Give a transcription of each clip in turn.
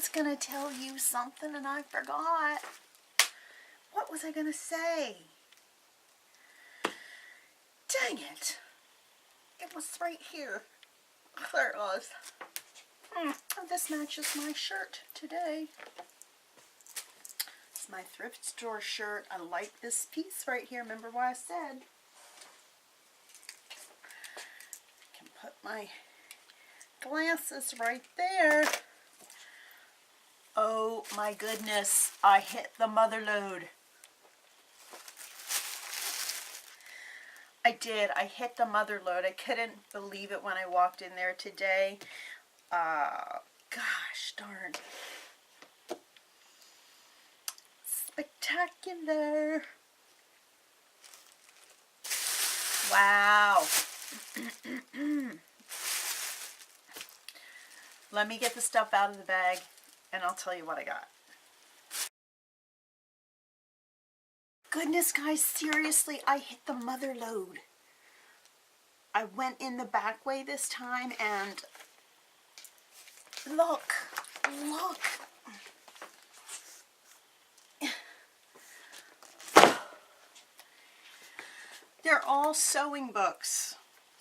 was going to tell you something and I forgot. What was I going to say? Dang it. It was right here. There it was. Oh, this matches my shirt today. It's my thrift store shirt. I like this piece right here. Remember what I said? I can put my glasses right there. Oh my goodness, I hit the mother lode. I did. I hit the mother lode. I couldn't believe it when I walked in there today. Gosh darn. Spectacular. Wow. Let me get the stuff out of the bag and I'll tell you what I got. Goodness, guys, seriously, I hit the mother lode. I went in the back way this time and look. They're all sewing books.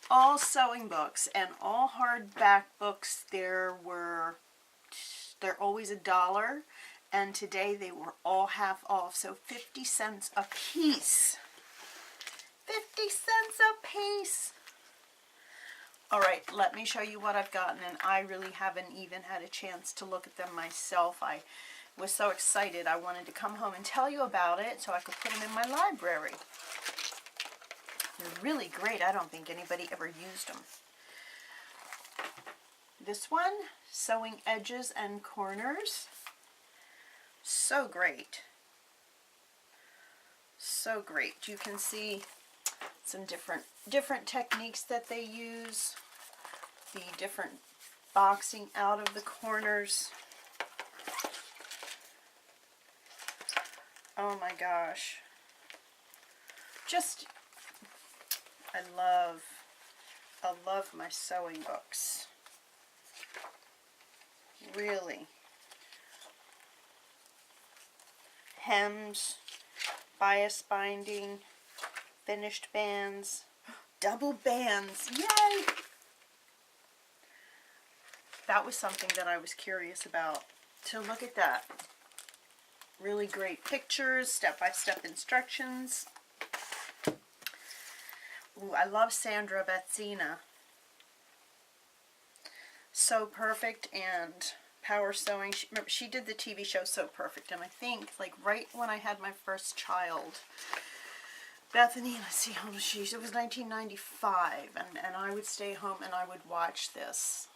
All sewing books and all hardback books. They're always $1. And today they were all half off, so 50 cents a piece. 50 cents a piece. All right, let me show you what I've gotten, and I really haven't even had a chance to look at them myself. I was so excited I wanted to come home and tell you about it so I could put them in my library. They're really great. I don't think anybody ever used them. This one, Sewing Edges and Corners. So great. So great. You can see some different techniques that they use. The different boxing out of the corners. Oh my gosh. Just, I love my sewing books. Really. Hems, bias binding, finished bands, double bands, yay! That was something that I was curious about. So look at that. Really great pictures, step-by-step instructions. Ooh, I love Sandra Betzina. So Perfect and Power Sewing. She did the TV show So Perfect, and I think like right when I had my first child, Bethany, let's see how old was she? It was 1995, and I would stay home and I would watch this.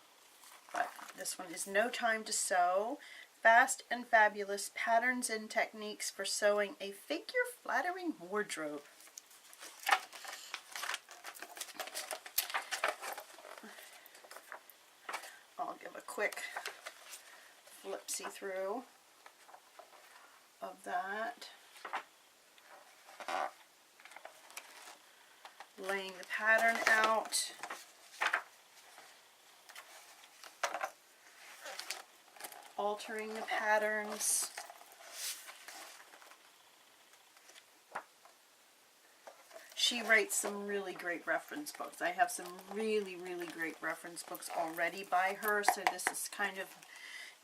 But this one is No Time to Sew. Fast and Fabulous Patterns and Techniques for Sewing a Figure-Flattering Wardrobe. I'll give a quick flipsy through of that. Laying the pattern out. Altering the patterns. She writes some really great reference books. I have some really great reference books already by her, so this is kind of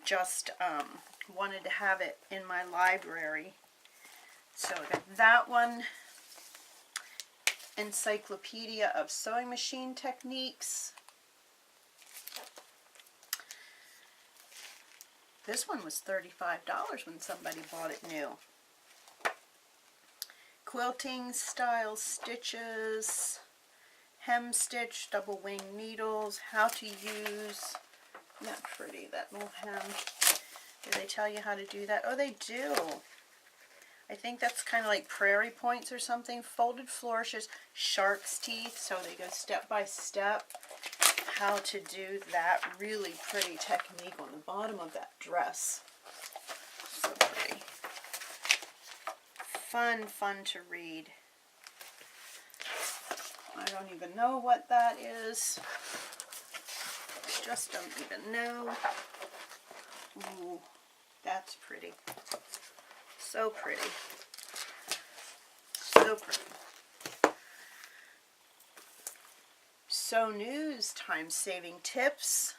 just wanted to have it in my library. So I got that one, Encyclopedia of Sewing Machine Techniques. This one was $35 when somebody bought it new. Quilting Style Stitches, Hem Stitch, Double Wing Needles, How to Use, not pretty, that little hem. Do they tell you how to do that? Oh, they do. I think that's kind of like Prairie Points or something. Folded Flourishes, Shark's Teeth, so they go step by step how to do that really pretty technique on the bottom of that dress. So pretty. Fun to read. I don't even know what that is. Just don't even know. Ooh, that's pretty. So pretty. So pretty. So News time-saving tips.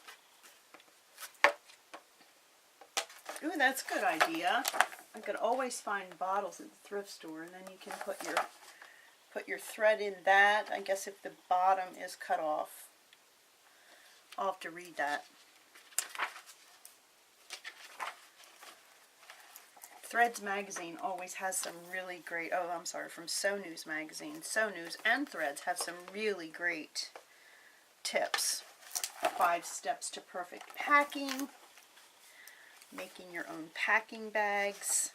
Ooh, that's a good idea. I could always find bottles at the thrift store, and then you can put your thread in that. I guess if the bottom is cut off. I'll have to read that. Threads magazine always has some really great, oh, I'm sorry, from So News magazine. So News and Threads have some really great tips. 5 steps to perfect packing. Making your own packing bags.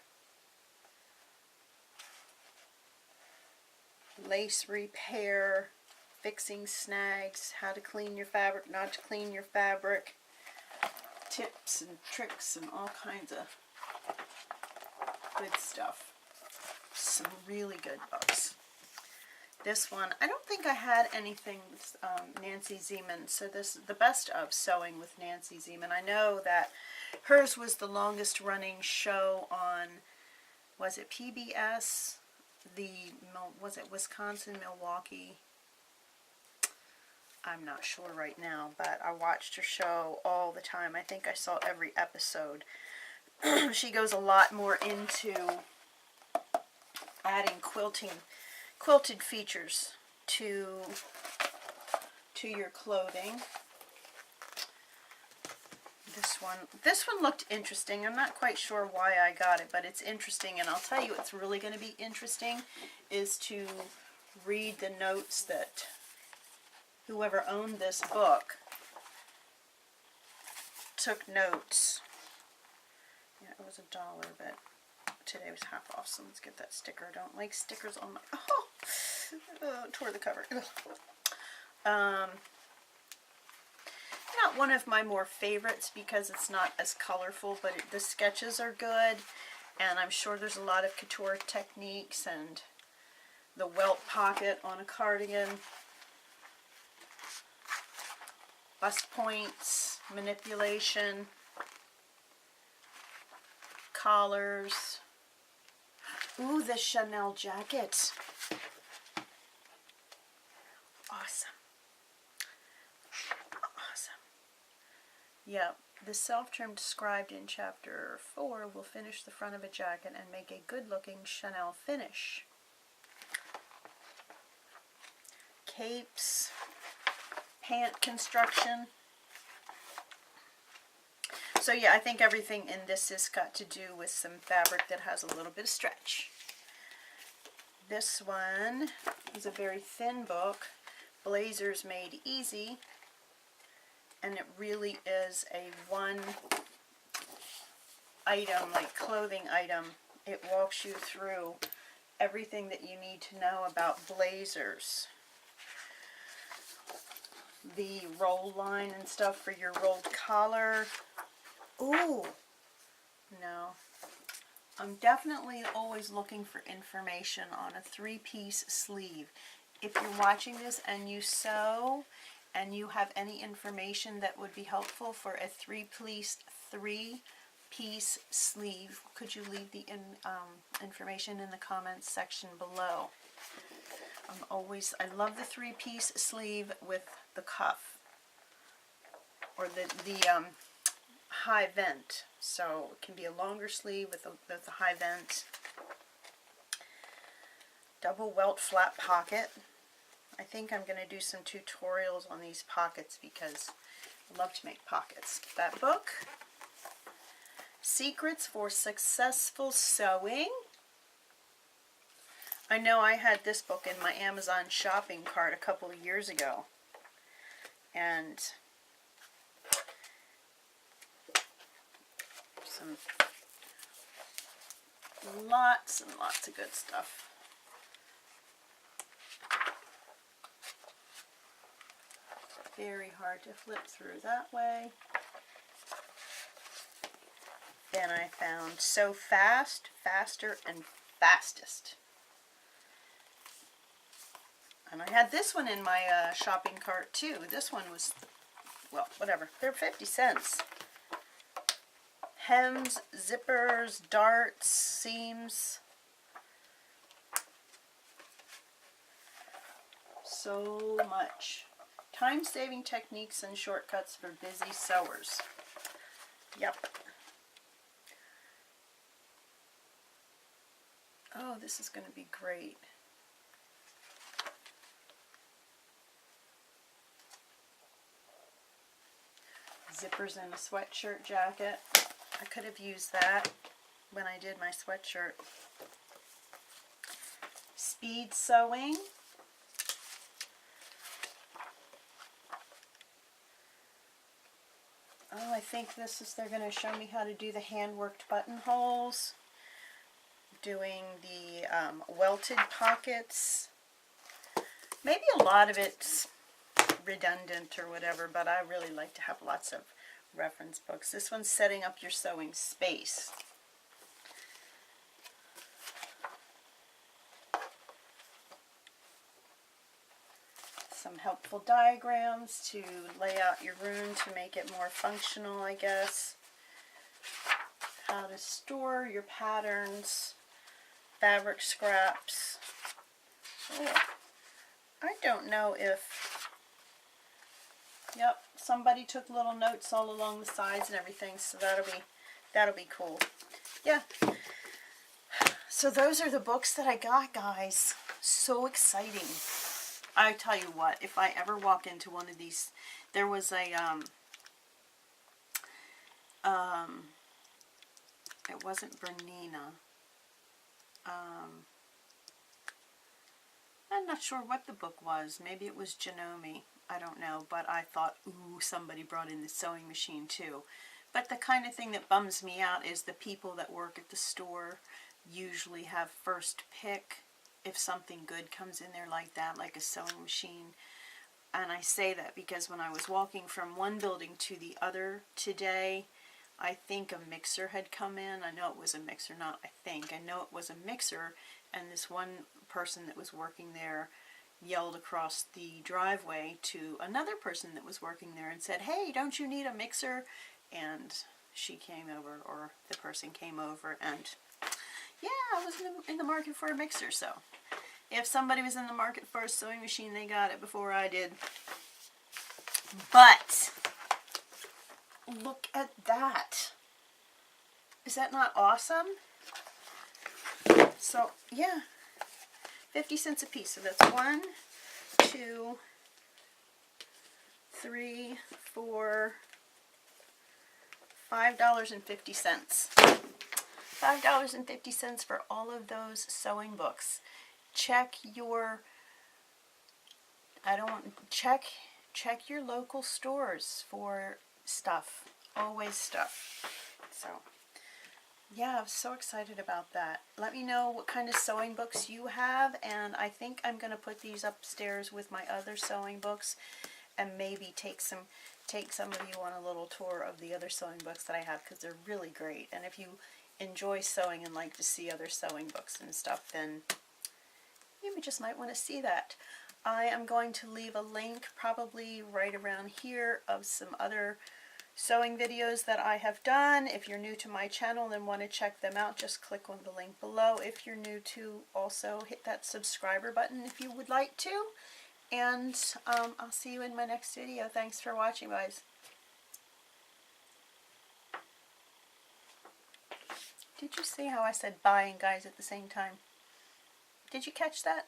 Lace repair. Fixing snags. How to clean your fabric, not to clean your fabric. Tips and tricks and all kinds of good stuff. Some really good books. This one, I don't think I had anything with Nancy Zeman, so this is the best of Sewing with Nancy Zeman. I know that hers was the longest running show on, was it PBS? Was it Wisconsin, Milwaukee? I'm not sure right now, but I watched her show all the time. I think I saw every episode. She goes a lot more into adding quilted features to your clothing. This one looked interesting. I'm not quite sure why I got it, but it's interesting, and I'll tell you what's really going to be interesting is to read the notes that whoever owned this book took notes. Yeah, it was $1, but today was half off, so let's get that sticker. I don't like stickers on my... Oh, tore the cover. Not one of my more favorites because it's not as colorful, but the sketches are good, and I'm sure there's a lot of couture techniques and the welt pocket on a cardigan, bust points, manipulation, collars. Ooh, the Chanel jacket. Awesome. Awesome. Yeah, the self-trim described in chapter 4 will finish the front of a jacket and make a good-looking Chanel finish. Capes, pant construction. So yeah, I think everything in this has got to do with some fabric that has a little bit of stretch. This one is a very thin book, Blazers Made Easy, and it really is a one item, like clothing item. It walks you through everything that you need to know about blazers. The roll line and stuff for your rolled collar. Ooh, no. I'm definitely always looking for information on a 3-piece sleeve. If you're watching this and you sew and you have any information that would be helpful for a 3-piece sleeve, could you leave the information in the comments section below? I love the 3-piece sleeve with the cuff or the high vent, so it can be a longer sleeve with the high vent. Double welt flat pocket. I think I'm going to do some tutorials on these pockets because I love to make pockets. That book, Secrets for Successful Sewing. I know I had this book in my Amazon shopping cart a couple of years ago, and lots and lots of good stuff. Very hard to flip through that way. Then I found So Fast, Faster, and Fastest. And I had this one in my shopping cart too. This one was, well, whatever. They're 50 cents. Hems, zippers, darts, seams. So much. Time-saving techniques and shortcuts for busy sewers. Yep. Oh, this is going to be great. Zippers and a sweatshirt jacket. I could have used that when I did my sweatshirt. Speed sewing. Oh, I think this is, they're going to show me how to do the hand-worked buttonholes. Doing the welted pockets. Maybe a lot of it's redundant or whatever, but I really like to have lots of reference books. This one's setting up your sewing space. Some helpful diagrams to lay out your room to make it more functional, I guess. How to store your patterns, fabric scraps. Oh, I don't know if, yep, somebody took little notes all along the sides and everything, so that'll be cool. Yeah. So those are the books that I got, guys. So exciting. I tell you what, if I ever walk into one of these, there was a, it wasn't Bernina. I'm not sure what the book was. Maybe it was Janome. I don't know. But I thought, ooh, somebody brought in the sewing machine too. But the kind of thing that bums me out is the people that work at the store usually have first pick if something good comes in there like that, like a sewing machine. And I say that because when I was walking from one building to the other today, I think a mixer had come in. I know it was a mixer, not I think. I know it was a mixer, and this one person that was working there yelled across the driveway to another person that was working there and said, "Hey, don't you need a mixer?" And she came over, or the person came over, and yeah, I was in the market for a mixer, so if somebody was in the market for a sewing machine, they got it before I did. But look at that. Is that not awesome? So, yeah. 50 cents a piece. So that's 1, 2, 3, 4, $5.50. $5.50 for all of those sewing books. Check your, check your local stores for stuff. Always stuff. So, yeah, I'm so excited about that. Let me know what kind of sewing books you have, and I think I'm going to put these upstairs with my other sewing books, and maybe take some of you on a little tour of the other sewing books that I have, because they're really great. And if you enjoy sewing and like to see other sewing books and stuff, then you just might want to see that. I am going to leave a link probably right around here of some other sewing videos that I have done. If you're new to my channel and want to check them out, just click on the link below. If you're new to, also hit that subscriber button if you would like to. And I'll see you in my next video. Thanks for watching, guys. Did you see how I said bye and guys at the same time? Did you catch that?